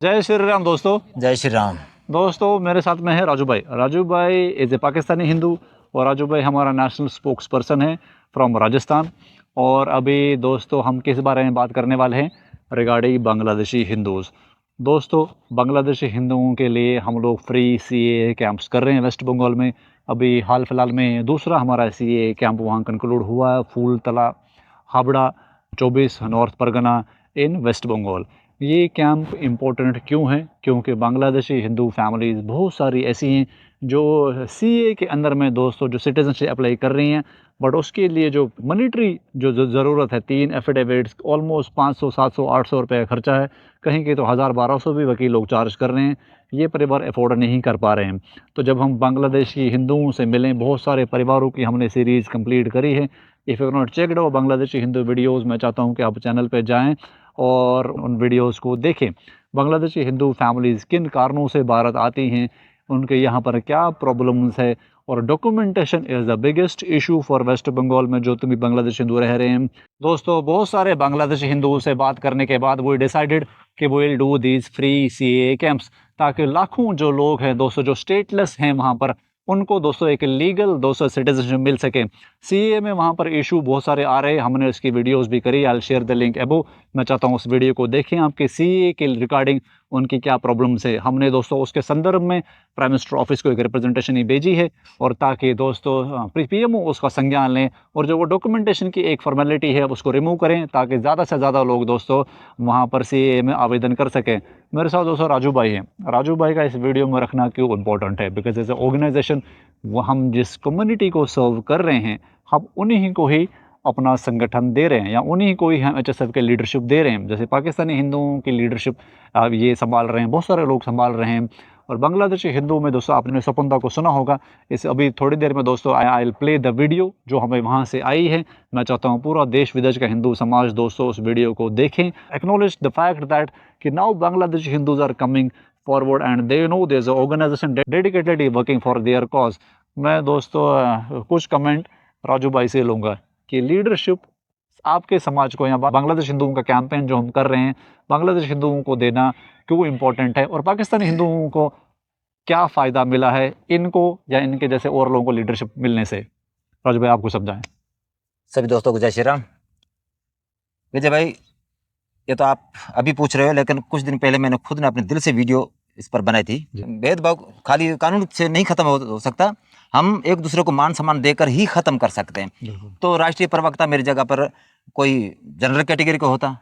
जय श्री राम दोस्तों। जय श्री राम। दोस्तों मेरे साथ में है राजू भाई। राजू भाई इज़ ए पाकिस्तानी हिंदू और राजू भाई हमारा नेशनल स्पोक्स पर्सन है फ्रॉम राजस्थान। और अभी दोस्तों हम किस बारे में बात करने वाले हैं? Regarding Bangladeshi Hindus. दोस्तों बांग्लादेशी हिंदुओं के लिए हम लोग फ्री सीए कैंप्स कर रहे हैं वेस्ट बंगाल में। अभी हाल फिलहाल में दूसरा हमारा सीए कैंप वहाँ कंक्लूड हुआ है, फूलतला हावड़ा 24 नॉर्थ परगना इन वेस्ट बंगाल। ये कैंप इम्पोर्टेंट क्यों है? क्योंकि बांग्लादेशी हिंदू फैमिलीज़ बहुत सारी ऐसी हैं जो सीए के अंदर में दोस्तों जो सिटीजनशिप अप्लाई कर रही हैं, बट उसके लिए जो मॉनेटरी जो ज़रूरत है, 3 एफिडेविट्स, ऑलमोस्ट 500 700 800 रुपये का खर्चा है, कहीं के तो 1000 1200 भी वकील लोग चार्ज कर रहे हैं। ये परिवार अफोर्ड नहीं कर पा रहे हैं। तो जब हम बांग्लादेशी हिंदुओं से मिलें, बहुत सारे परिवारों की हमने सीरीज़ कंप्लीट करी है। If you not checked out Bangladeshi Hindu videos, मैं चाहता हूँ कि आप चैनल पर जाएँ और उन वीडियोज़ को देखें। बांग्लादेशी हिंदू फैमिलीज़ किन कारणों से भारत आती हैं, उनके यहाँ पर क्या प्रॉब्लम्स है, और documentation is the biggest issue for West Bengal में जो भी बांग्लादेशी हिंदू रह रहे हैं। दोस्तों बहुत सारे बांग्लादेशी हिंदुओं से बात करने के बाद वो डिसाइडेड कि वो will do these free CA camps, ताकि लाखों जो लोग हैं दोस्तों जो स्टेटलेस हैं वहाँ पर, उनको दोस्तों एक लीगल दोस्तों सिटीजनशिप मिल सके। सीए में वहाँ पर इशू बहुत सारे आ रहे हैं, हमने उसकी वीडियोस भी करी। आई शेयर द लिंक अबो। मैं चाहता हूँ उस वीडियो को देखें, आपके सीए के रिगार्डिंग उनकी क्या प्रॉब्लम्स है। हमने दोस्तों उसके संदर्भ में प्राइम मिनिस्टर ऑफिस को एक रिप्रेजेंटेशन ही भेजी है, और ताकि दोस्तों पीएमओ उसका संज्ञान लें और जो वो डॉक्यूमेंटेशन की एक फॉर्मेलिटी है उसको रिमूव करें, ताकि ज़्यादा से ज़्यादा लोग दोस्तों वहाँ पर सीए में आवेदन कर सकें। मेरे साथ दोस्तों राजू भाई हैं। राजू भाई का इस वीडियो में रखना क्यों इम्पोर्टेंट है? बिकॉज एज ए ऑर्गेनाइजेशन वो हम जिस कम्युनिटी को सर्व कर रहे हैं, हम उन्हीं को ही अपना संगठन दे रहे हैं, या उन्हीं को ही हम एचएसएफ के लीडरशिप दे रहे हैं। जैसे पाकिस्तानी हिंदुओं की लीडरशिप ये संभाल रहे हैं, बहुत सारे लोग संभाल रहे हैं। और बांग्लादेशी हिंदू में दोस्तों आपने सपंदा को सुना होगा। इस अभी थोड़ी देर में दोस्तों I will play the video जो हमें वहाँ से आई है। मैं चाहता हूँ पूरा देश विदेश का हिंदू समाज दोस्तों उस वीडियो को देखें। एक्नॉलेज द फैक्ट दैट कि now Bangladeshi Hindus are coming forward and they know there is a organization dedicatedly working for their cause. मैं दोस्तों कुछ कमेंट राजू भाई से लूँगा कि लीडरशिप आपके समाज को, या बांग्लादेश हिंदुओं का कैंपेन जो हम कर रहे हैं बांग्लादेश हिंदुओं को देना क्यों इम्पोर्टेंट है, और पाकिस्तानी हिंदुओं को क्या फ़ायदा मिला है इनको या इनके जैसे और लोगों को लीडरशिप मिलने से। राजू भाई आपको समझाएं। सभी दोस्तों को जय श्री राम। विजय भाई, ये तो आप अभी पूछ रहे हो, लेकिन कुछ दिन पहले मैंने खुद ने अपने दिल से वीडियो इस पर बनाई थी। भेदभाव खाली कानून से नहीं खत्म हो सकता, हम एक दूसरे को मान सम्मान देकर ही खत्म कर सकते हैं। तो राष्ट्रीय प्रवक्ता मेरी जगह पर कोई जनरल कैटेगरी का होता,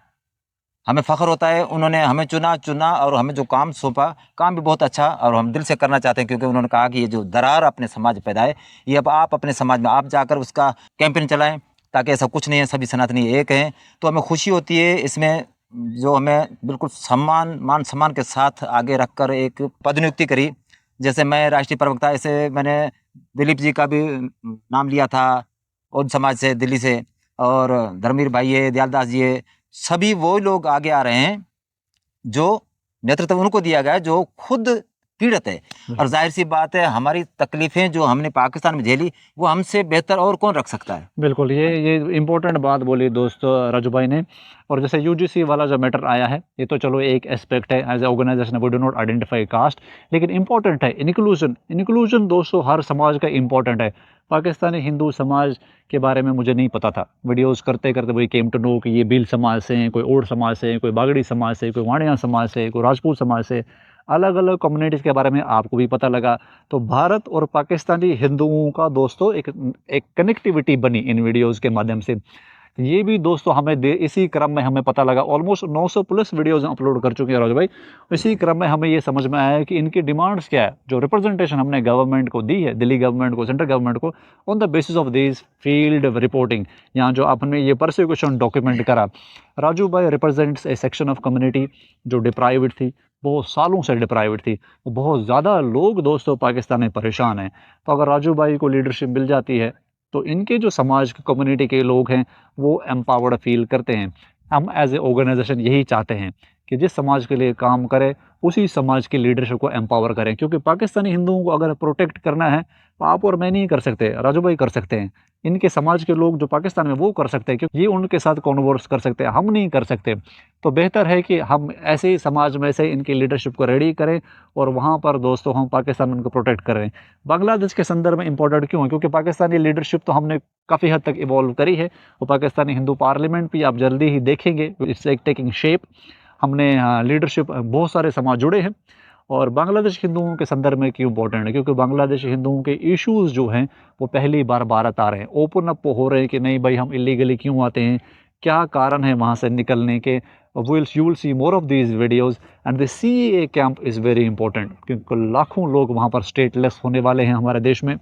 हमें फ़ख्र होता है। उन्होंने हमें चुना और हमें जो काम सौंपा, काम भी बहुत अच्छा और हम दिल से करना चाहते हैं, क्योंकि उन्होंने कहा कि ये जो दरार अपने समाज में पैदा है, ये अब आप अपने समाज में आप जाकर उसका कैंपेन चलाएं, ताकि ऐसा कुछ नहीं है, सभी सनातनी एक हैं। तो हमें खुशी होती है इसमें, जो हमें बिल्कुल मान सम्मान के साथ आगे रखकर एक पदनियुक्ति करी। जैसे मैं राष्ट्रीय प्रवक्ता, ऐसे मैंने दिलीप जी का भी नाम लिया था और समाज से, दिल्ली से, और धर्मवीर भाई है, दयालदास जी है, सभी वो लोग आगे आ रहे हैं जो नेतृत्व उनको दिया गया है जो खुद पीड़ित है। और जाहिर सी बात है, हमारी तकलीफें जो हमने पाकिस्तान में झेली वो हमसे बेहतर और कौन रख सकता है। बिल्कुल, ये इम्पोर्टेंट बात बोली दोस्तों राजू भाई ने। और जैसे यूजीसी वाला जो मैटर आया है, ये तो चलो एक एस्पेक्ट है, as a organization we do not identify caste, लेकिन इंपॉर्टेंट है इंक्लूजन दोस्तों हर समाज का इंपॉर्टेंट है। पाकिस्तानी हिंदू समाज के बारे में मुझे नहीं पता था, वीडियोस करते करते वही केम टू नो कि ये भील समाज से हैं, कोई ओड समाज से, कोई बागड़ी समाज से, कोई वाणिया समाज से, कोई राजपूत समाज से, अलग अलग कम्युनिटीज़ के बारे में आपको भी पता लगा। तो भारत और पाकिस्तानी हिंदुओं का दोस्तों एक कनेक्टिविटी बनी इन वीडियोज़ के माध्यम से। ये भी दोस्तों हमें इसी क्रम में हमें पता लगा, ऑलमोस्ट 900 प्लस वीडियोज़ अपलोड कर चुके हैं राजू भाई। इसी क्रम में हमें ये समझ में आया है कि इनकी डिमांड्स क्या है, जो रिप्रेजेंटेशन हमने गवर्नमेंट को दी है, दिल्ली गवर्नमेंट को, सेंट्रल गवर्नमेंट को, on the basis of this field reporting, यहाँ जो आपने ये परसिक्यूशन डॉक्यूमेंट करा। राजू भाई represents A section of community जो डिप्राइव्ड थी, बहुत सालों से डिप्राइव्ड थी। बहुत ज़्यादा लोग दोस्तों पाकिस्तान में परेशान हैं। तो अगर राजू भाई को लीडरशिप मिल जाती है तो इनके जो समाज की कम्युनिटी के लोग हैं वो एम्पावर्ड फील करते हैं। हम एज ए ऑर्गेनाइजेशन यही चाहते हैं कि जिस समाज के लिए काम करे उसी समाज की लीडरशिप को एम्पावर करें, क्योंकि पाकिस्तानी हिंदुओं को अगर प्रोटेक्ट करना है तो आप और मैं नहीं कर सकते, राजू भाई कर सकते हैं। इनके समाज के लोग जो पाकिस्तान में वो कर सकते हैं, क्योंकि ये उनके साथ कॉन्वर्स कर सकते हैं, हम नहीं कर सकते। तो बेहतर है कि हम ऐसे ही समाज में से इनकी लीडरशिप को रेडी करें और वहाँ पर दोस्तों हम पाकिस्तान में उनको प्रोटेक्ट करें। बांग्लादेश के संदर्भ में इंपॉर्टेंट क्यों है? क्योंकि पाकिस्तानी लीडरशिप तो हमने काफ़ी हद तक इवॉल्व करी है, और पाकिस्तानी हिंदू पार्लियामेंट भी आप जल्दी ही देखेंगे, इट्स लाइक टेकिंग शेप। हमने लीडरशिप बहुत सारे समाज जुड़े हैं। और बांग्लादेश हिंदुओं के संदर्भ में क्यों इम्पोर्टेंट है? क्योंकि बांग्लादेश हिंदुओं के इश्यूज़ जो हैं वो पहली बार भारत आ रहे हैं, ओपन अप हो रहे हैं कि नहीं भाई हम इलीगली क्यों आते हैं, क्या कारण है वहाँ से निकलने के। You will see more of these videos. And the CAA camp is very important, क्योंकि लाखों लोग वहाँ पर स्टेटलेस होने वाले हैं हमारे देश में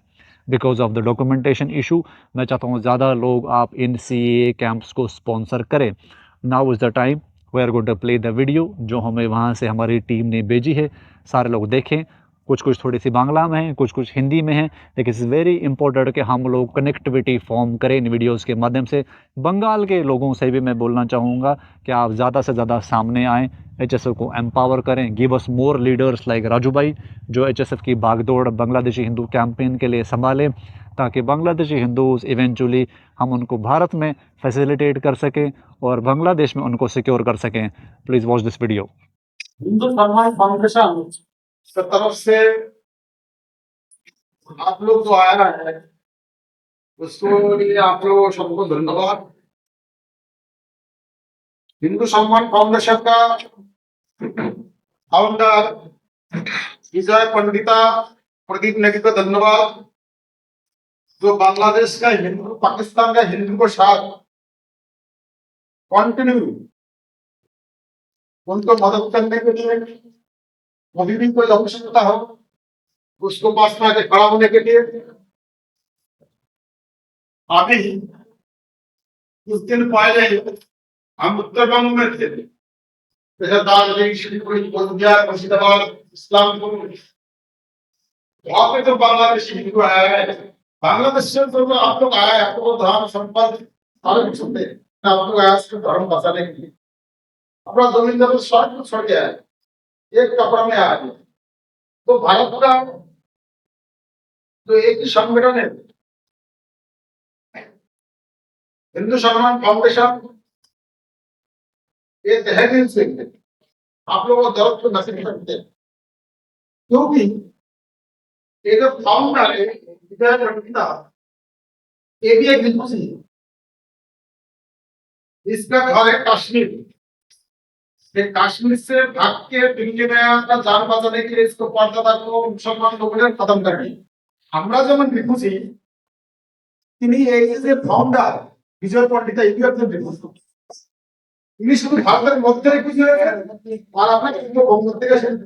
because of the documentation issue. मैं चाहता हूँ ज़्यादा लोग आप इन CAA कैंप्स को स्पॉन्सर करें। Now is the time, we are going to play the video जो हमें वहाँ से हमारी टीम ने भेजी है, सारे लोग देखें। कुछ कुछ थोड़ी सी बांग्ला में है, कुछ कुछ हिंदी में है, लेकिन इट्स वेरी इंपॉर्टेंट कि हम लोग कनेक्टिविटी फॉर्म करें इन वीडियोस के माध्यम से। बंगाल के लोगों से भी मैं बोलना चाहूँगा कि आप ज़्यादा से ज़्यादा सामने आएँ, HSF को एम्पावर करें, गिव अस मोर लीडर्स लाइक राजू भाई जो HSF की भागदौड़ बांग्लादेशी हिंदू कैंपेन के लिए संभालें, ताकि बांग्लादेशी हिंदूज़ इवेंचुअली हम उनको भारत में फैसिलिटेट कर सकें और बांग्लादेश में उनको सिक्योर कर सकें। Please watch this video. Hindu सम्मान फाउंडेशन की तरफ से आप लोग जो आया है उसको लिए आप लोग सबको धन्यवाद। हिंदू सम्मान फाउंडेशन का फाउंडर विजय पंडिता प्रदीप नेगी को धन्यवाद, जो बांग्लादेश का हिंदू पाकिस्तान का हिंदू को साथ कंटिन्यू उनको मदद करने के लिए कभी भी कोई आवश्यकता हो उसको पास में आके खड़ा होने के लिए। अभी कुछ दिन पहले हम उत्तर बंग में थे, जैसे दार्जिलिंग, शिलीगुड़ी, बल्दिया, मुर्शिदाबाद, इस्लामपुर, वहां पे जो बांग्लादेशी हिंदू आया है, बांग्लादेश से जो आप लोग आया है, आपको धर्म संपर्क सारे कुछ होते हैं, आप लोग आया सिर्फ धर्म बसाने के लिए, अपना जमीन जब शर्ट को छोड़ गया है, एक कपड़ा में आ गया। तो भारत का जो एक संगठन है हिंदू सम्मान फाउंडेशन, ये तहे दिल से आप लोगों को दर्द को नसीब करते हैं, क्योंकि ये जो फाउंडर है विजय पंडिता, ये भी एक विद्वासी है, इसका घर है कश्मीर। ये कश्मीर से भाग के दिल्ली में अपना जान बचाने के लिए इसको कोलकाता को मुसलमान लोगों ने खत्म कर दिया। हमरा যেমন বিভূষি তিনি এই যে ফাউন্ডার বিজয় পণ্ডিতা এই একজন বিভূষি, তিনি শুধু ভারতের মধ্যে রেখেছে আর আপনাকে কিন্তু বঙ্গ থেকে সেটা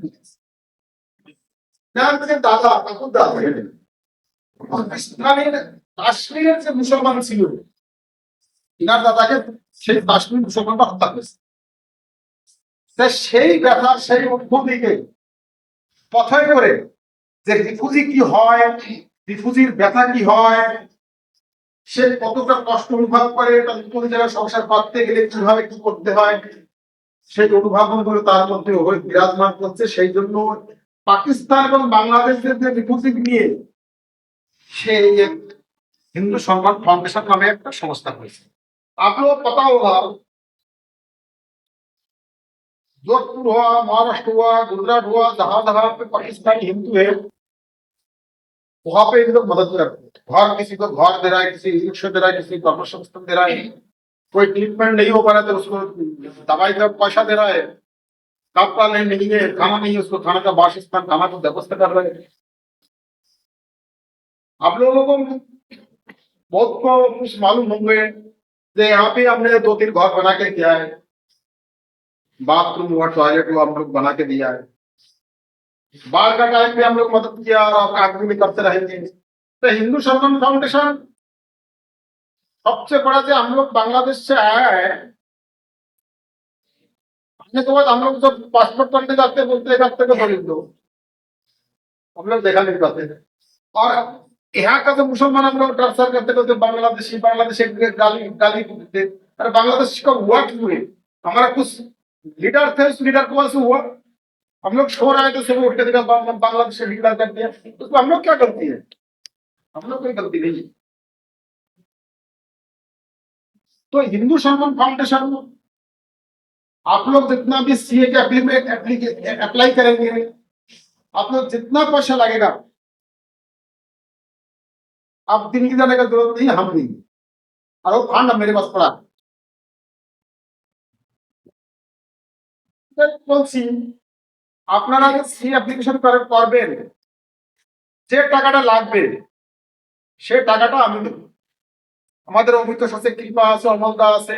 দাদা কাকুর দাদা পাকিস্তানের কাশ্মীরের যে মুসলমান ছিল ইনার দাদাকে সেই কাশ্মীর মুসলমানরা হত্যা করেছে। সেই ব্যথা সেই অনুভূতিকে পথে করে যে রিফিউজি কি হয়, রিফিউজির ব্যথা কি হয়, সে কতটা কষ্ট অনুভব করে, তার কোন জায়গায় সংসার করতে গেলে কিভাবে কি করতে হয়, সেই অনুভবগুলো তার মধ্যে বিরাজমান করছে। সেই জন্য পাকিস্তান এবং বাংলাদেশের যে রিফিউজি নিয়ে সেই हिंदू सम्मान फाउंडेशन नामे एक संस्था हुई। आप लोग पता होगा जोधपुर हुआ, महाराष्ट्र हुआ, गुजरात हुआ, जहां पे पाकिस्तानी हिंदू है वहां पे इन लोग मदद करते हैं। घर किसी को घर दे रहा है, किसी रिक्शा दे रहा है, किसी कर्मसंस्थान दे रहा है, कोई ट्रीटमेंट नहीं हो पा रहा तो उसको दवाई का पैसा दे रहा है, कपड़ा नहीं है, खाना नहीं है, उसको खाना का वासस्थान खाना की व्यवस्था कर रहे हैं। आप लोगों को बहुत को कुछ मालूम होंगे कि यहाँ पे हमने 2-3 घर बना के दिया है, बाथरूम हुआ, टॉयलेट हुआ, हम लोग बना के दिया है। बाढ़ का टाइम भी हम लोग मदद किया और आपका आगे भी करते रहेंगे। तो हिंदू सम्मान फाउंडेशन सबसे बड़ा जो हम लोग बांग्लादेश से आया है, आने के बाद हम लोग जब पासपोर्ट करने जाते बोलते हैं को बड़ी दो, हम लोग देखा नहीं पाते थे। और यहाँ का जो मुसलमान हम लोग ट्रांसफर करते थे बांग्लादेशी गाली गाली देते। अरे बांग्लादेश का हुआ क्यों है? हमारा कुछ लीडर थे, उस लीडर को वैसे हुआ, हम लोग सो रहे थे, सुबह उठ के देखा बांग्लादेश से लीडर कर दिया, उसमें हम लोग क्या गलती है? हम लोग कोई गलती नहीं है। तो हिंदू सम्मान फाउंडेशन, आप लोग जितना भी सीए के अप्लाई करेंगे, आप लोग जितना पैसा लगेगा, आप दिल्ली जाने का जरूरत नहीं, हम देंगे। और वो फंड मेरे पास पड़ा है। বলছি আপনারা যে সি অ্যাপ্লিকেশন করবেন, যে টাকাটা লাগবে সে টাকাটা আমি দেব। আমাদের অমিত আছে, কৃপা আছে, অমলদা আছে,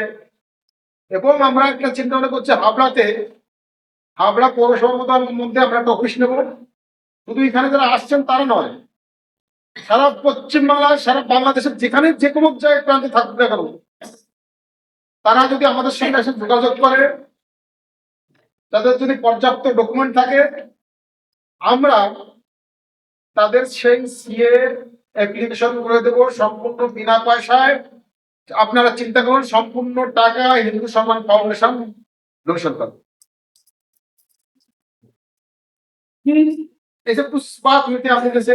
এবং আমরা একটা চিন্তা ভাবনা করছি হাবড়া পৌরসভার মধ্যে আমরা একটা অফিস নেব। শুধু এখানে যারা আসছেন তারা নয়, সারা পশ্চিমবাংলায়, সারা বাংলাদেশের যেখানে যে কোনো জায়গায় প্রান্তে থাকবে না কেন, তারা যদি আমাদের সঙ্গে এসে যোগাযোগ করে, তাদের যদি পর্যাপ্ত ডকুমেন্ট থাকে, আমরা তাদের সেই সিএ অ্যাপ্লিকেশন করে দেবো সম্পূর্ণ বিনা পয়সায়। আপনারা চিন্তা করুন, সম্পূর্ণ টাকা হিন্দু সম্মান फाउंडेशन डोनेशन करবে। ऐसे कुछ बात हुई थी आपने, जैसे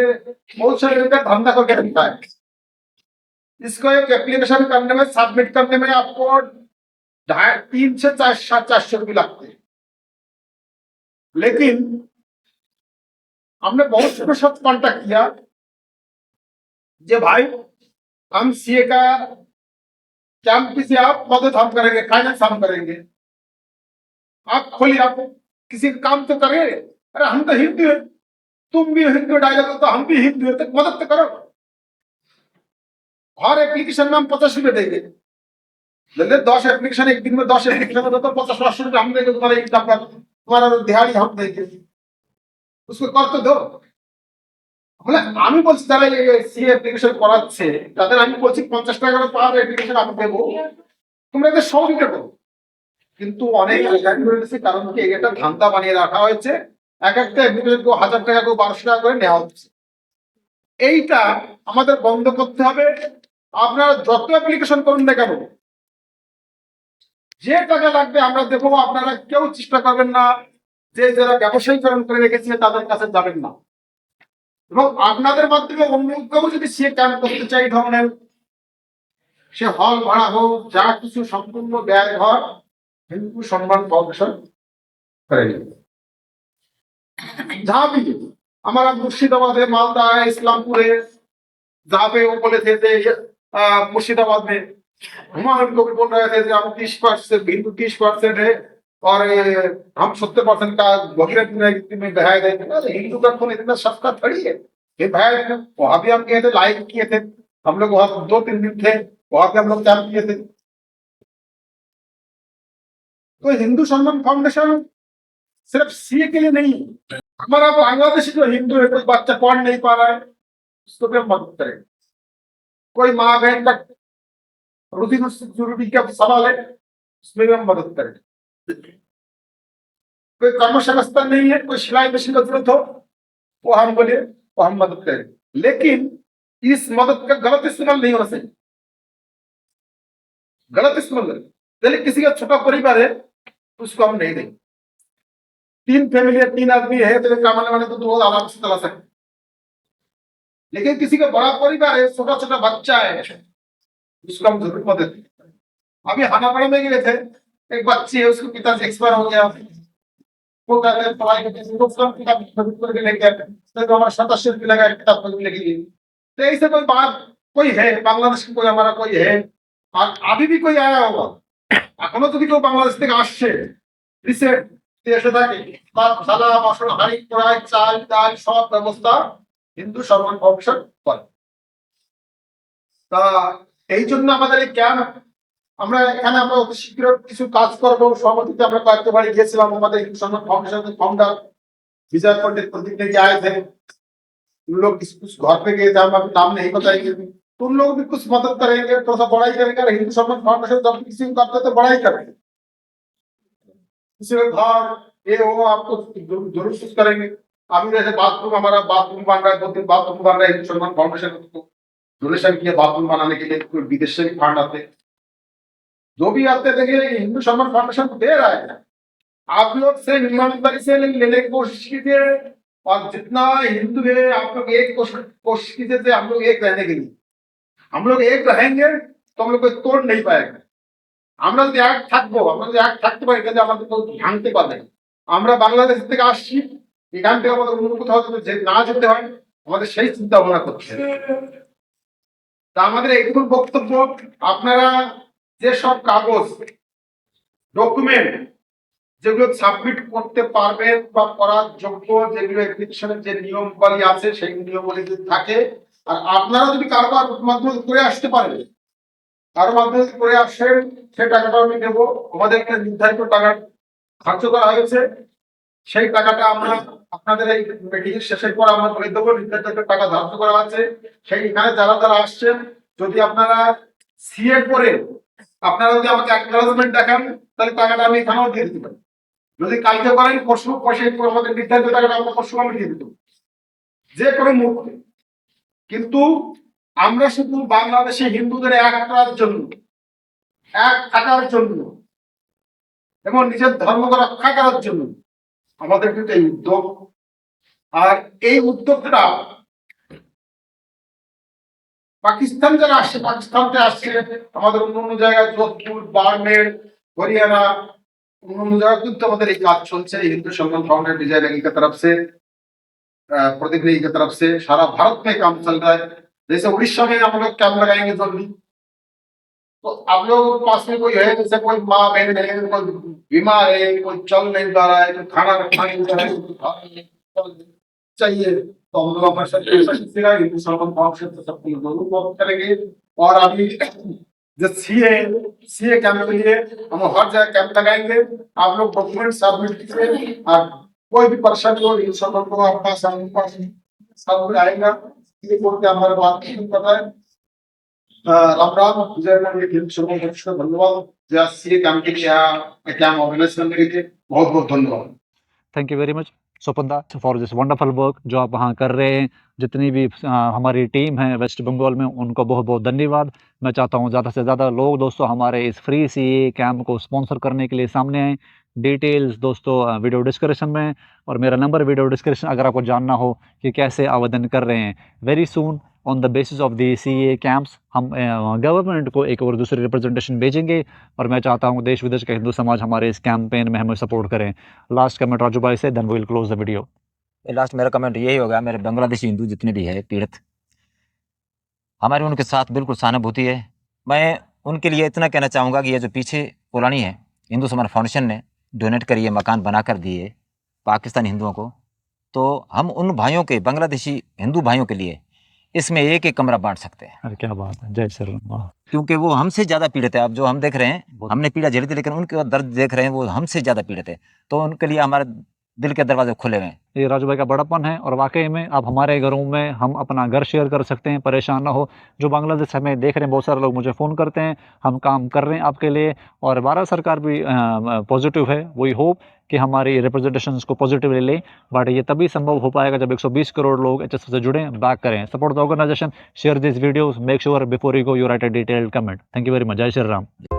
बहुत सारे लोग का धंधा करके रखता है, इसको एक एप्लीकेशन करने में, सबमिट करने में आपको 3 से 400 रुपये लगते हैं। लेकिन हमने बहुत से साथ कॉन्टेक्ट किया, जे भाई हम सीए का कैंप से आप मदद हम करेंगे, फाइनेंस हम करेंगे, आप खोलिए, आप किसी का काम तो करें। अरे हम तो हिंदू है, तुम भी हिंदू, डायलॉग तो हम भी हिंदू है, तो मदद तो करो। हर एप्लीकेशन में हम 50 रुपये देंगे, जल्दी 10 एप्लीकेशन एक दिन में 10 एप्लीकेशन में तो 50-50 रुपये हम देंगे, तुम्हारा इनकम का, तुम्हारा दिहाड़ी हम देंगे, उसको कर तो दो। মানে আমি বলছি যারা সি অ্যাপ্লিকেশন করাচ্ছে তাদের আমি বলছি 50 টাকা করে পার অ্যাপ্লিকেশন আমি দেবো, তোমরা এদের সহযোগিতা করো। কিন্তু অনেক কারণ কি এটা ধান্দা বানিয়ে রাখা হয়েছে, এক একটা অ্যাপ্লিকেশন কেউ 1000 টাকা, কেউ 1200 টাকা করে নেওয়া হচ্ছে। এইটা আমাদের বন্ধ করতে হবে। আপনারা যত অ্যাপ্লিকেশন করুন না কেন, যে টাকা লাগবে আমরা দেবো। আপনারা কেউ চেষ্টা করবেন না যে যারা ব্যবসায়ীকরণ করে রেখেছে তাদের কাছে যাবেন না। এবং আপনাদের মাধ্যমে অন্য কেউ যদি সে ক্যাম্প করতে চাই ধরনের, সে হল ভাড়া হোক, যা কিছু সম্পূর্ণ ব্যয় হয় হিন্দু সম্মান फाउंडेशन करेगी। जहां भी हमारा मुर्शिदाबाद है, मालदा है, इस्लामपुर है, जहाँ पे वो बोले थे मुर्शिदाबाद में हुमायूं को भी बोल रहे थे हम 30% हिंदू 30% है और हम 70% का भगीरथ में बहाया देंगे। हिंदू का खून इतना सस्ता थोड़ी है, ये बहाया देंगे। वहां भी हम गए थे, लाइव किए थे हम लोग, वहां 2-3 दिन थे, वहां पे हम लोग कैंप किए थे। तो हिंदू सम्मान फाउंडेशन सिर्फ सीए के लिए नहीं, हमारा बांग्लादेशी जो हिंदू है, कोई बच्चा पढ़ नहीं पा रहा है, उसको भी हम मदद करें। कोई माँ बहन का रोजी रोटी का सवाल है, उसमें भी हम मदद करें। कोई कर्म संस्थान नहीं है, कोई सिलाई मशीन का जरूरत हो, वो हम बोले, वो हम मदद करें। लेकिन इस मदद का गलत इस्तेमाल नहीं होना चाहिए। गलत इस्तेमाल करें, किसी का छोटा परिवार है उसको हम नहीं देंगे। 3 फैमिली है, 3 आदमी है, तो कमाने वाले तो 2 आराम से चला सकते। लेकिन किसी का बड़ा परिवार है, छोटा छोटा बच्चा है, उसको हम जरूर मदद दें। अभी हानापाड़ा में गए थे, एक बच्ची है, उसके पिताजी एक्सपायर हो गया, वो कहते हैं पढ़ाई करते हैं, उसको हम किताब खरीद करके लेके आते हैं, तो हमारा 87 रुपये लगा किताब खरीद लेके लिए। तो ऐसे कोई बात कोई है बांग्लादेश की, कोई हमारा कोई है, और अभी भी कोई आया होगा, এখনো যদি কেউ বাংলাদেশ থেকে আসছে রিসেন্ট এসে থাকে, তার সালা মশলা হাড়ি কড়াই চাল ডাল সব ব্যবস্থা হিন্দু সম্মান ফাউন্ডেশন করে। তা এই জন্য আমাদের এই ক্যাম্প, আমরা এখানে আমরা অতি শীঘ্র কিছু কাজ করবো। সভাপতিতে আমরা কয়েকটা বাড়ি গিয়েছিলাম, আমাদের हिंदू सम्मान फाउंडेशन के फाउंडर विजय पंडित प्रदीप ने आए थे, उन लोग कुछ घर पे गए थे, हम अभी नाम नहीं बताएंगे, तो उन लोग भी कुछ मदद करेंगे, थोड़ा सा बड़ाई करेंगे। हिंदू सम्मान फाउंडेशन जब किसी को करते तो बड़ाई करेंगे, किसी का घर ये हो आपको जरूर कुछ करेंगे। अभी जैसे बाथरूम, हमारा बाथरूम बन रहा है, 2-3 बाथरूम बन रहा है, हिंदू सम्मान फाउंडेशन को डोनेशन किया बाथरूम बनाने के लिए। कोई विदेश से भी फंड आते, जो भी आते देखिए हिंदू सम्मान फाउंडेशन दे रहा है। आप लोग से ईमानदारी से लेने की कोशिश कीजिए, और जितना हिंदू है आप लोग एक कोशिश कीजिए, हम लोग एक रहने के लिए। हम लोग एक रहेंगे तो हम लोग कोई तोड़ नहीं पाएगा। আমরা যদি এক থাকবো, আমরা যদি এক থাকতে পারি, তাহলে আমাদের কেউ ভাঙতে পারবে না। আমরা বাংলাদেশ থেকে আসছি, এখান থেকে আমাদের অন্য কোথাও যদি না যেতে হয়, আমাদের সেই চিন্তা ভাবনা করতে হবে। তা আমাদের এইটুকু বক্তব্য, আপনারা যে সব কাগজ ডকুমেন্ট যেগুলো সাবমিট করতে পারবেন বা করার যোগ্য, যেগুলো অ্যাপ্লিকেশনের যে নিয়মাবলী আছে সেই নিয়মাবলী যদি থাকে, আর আপনারা যদি কারোর মাধ্যমে করে আসতে পারেন, কারোর মাধ্যমে করে আসেন, সেই টাকাটা আমি দেবো। আমাদের একটা নির্ধারিত টাকা খরচ করা হয়েছে, সেই টাকাটা আমরা আপনাদের এই মিটিং শেষের পর আমরা বলে দেবো। নির্ধারিত টাকা ধার্য করা আছে, সেই এখানে যারা যারা আসছেন, যদি আপনারা সিএ করে আপনারা যদি আমাকে অ্যাকনোলেজমেন্ট দেখান, তাহলে টাকাটা আমি এখানেও দিয়ে দিতে পারি। যদি কালকে করেন, পরশু পয়সা আমাদের নির্ধারিত টাকাটা আমরা পরশু আমি দিয়ে দিতে, যে কোনো মুহূর্তে। কিন্তু আমরা শুধু বাংলাদেশে হিন্দুদের এক করার জন্য, এক থাকার জন্য এবং নিজের ধর্মকে রক্ষা করার জন্য আমাদের কিন্তু এই উদ্যোগ। আর এই উদ্যোগটা পাকিস্তান যারা আসছে, পাকিস্তানতে আসছে, আমাদের অন্য অন্য জায়গায় যোধপুর, বাড়মের, হরিयाणा, অন্য জায়গায় কিন্তু আমাদের এই কাজ চলছে। हिंदू सम्मान फाउंडेशन डिजाइनिंग की तरफ से, प्रदीप की तरफ से सारा भारत में काम चल रहा है। जैसे उड़ीसा में हम लोग कैंप लगाएंगे जल्दी, तो आप लोग पास में कोई है, जैसे कोई माँ बहन है, कोई बीमार है, कोई चल नहीं पा रहा है, कोई खाना नहीं पा रहा है, कोई खाना नहीं चाहिए, तो हम लोग अपना हिंदू सम्मान फाउंडेशन से सब लोगों को करेंगे। और अभी जो सीए कैंप के लिए हम हर जगह कैंप लगाएंगे। आप लोग डॉक्यूमेंट सबमिट कीजिए, और कोई भी परेशानी हो, इन सब को आपका सब आएगा। ये बोल के हमारे बात नहीं पता है। राम राम, विजय धन्यवाद। जो सीए कैंप के लिए कैंप ऑर्गेनाइज करने के लिए बहुत बहुत धन्यवाद। Thank you very much Sopanda for this wonderful work जो आप वहाँ कर रहे हैं। जितनी भी हमारी टीम है वेस्ट बंगाल में, उनको बहुत बहुत धन्यवाद। मैं चाहता हूँ ज़्यादा से ज़्यादा लोग दोस्तों हमारे इस फ्री सीए कैंप को स्पॉन्सर करने के लिए सामने आएँ। डिटेल्स दोस्तों वीडियो डिस्क्रिप्शन में, और मेरा नंबर वीडियो डिस्क्रिप्शन, अगर आपको जानना हो कि कैसे आवेदन कर रहे हैं। Very soon on the basis of the CA camps हम गवर्नमेंट को एक और दूसरी रिप्रेजेंटेशन भेजेंगे, और मैं चाहता हूँ देश विदेश का हिंदू समाज हमारे इस कैंपेन में हमें सपोर्ट करें। लास्ट कमेंट राजू भाई से, then we will close the video. Last मेरा कमेंट यही होगा, मेरे बांग्लादेशी हिंदू जितने भी है पीड़ित, हमारी उनके साथ बिल्कुल सहानुभूति है। मैं उनके लिए इतना कहना चाहूँगा कि ये जो पीछे पुरानी है हिंदू सम्मान फाउंडेशन ने डोनेट करिए, मकान बना कर दिए पाकिस्तानी हिंदुओं को, तो हम उन भाइयों के, बांग्लादेशी हिंदू भाइयों के लिए इसमें एक एक कमरा बांट सकते हैं। अरे क्या बात है, जय श्री राम। वाह। क्योंकि वो हमसे ज़्यादा पीड़ित है। अब जो हम देख रहे हैं, हमने पीड़ा झेली थी, लेकिन उनके दर्द देख रहे हैं, वो हमसे ज़्यादा पीड़ित है। तो उनके लिए हमारे दिल के दरवाजे खुले हुए हैं। ये राजू भाई का बड़ापन है, और वाकई में अब हमारे घरों में हम अपना घर शेयर कर सकते हैं, परेशान ना हो। जो बांग्लादेश हमें देख रहे हैं, बहुत सारे लोग मुझे फ़ोन करते हैं, हम काम कर रहे हैं आपके लिए, और भारत सरकार भी पॉजिटिव है। वी होप कि हमारी रिप्रेजेंटेशंस को पॉजिटिवली लें, बट ये तभी संभव हो पाएगा जब 120 करोड़ लोग HSF से जुड़ें, बैक करें। Support the organisation, share this videos, make sure before you go you write a detailed comment. Thank you very much. जय श्री राम।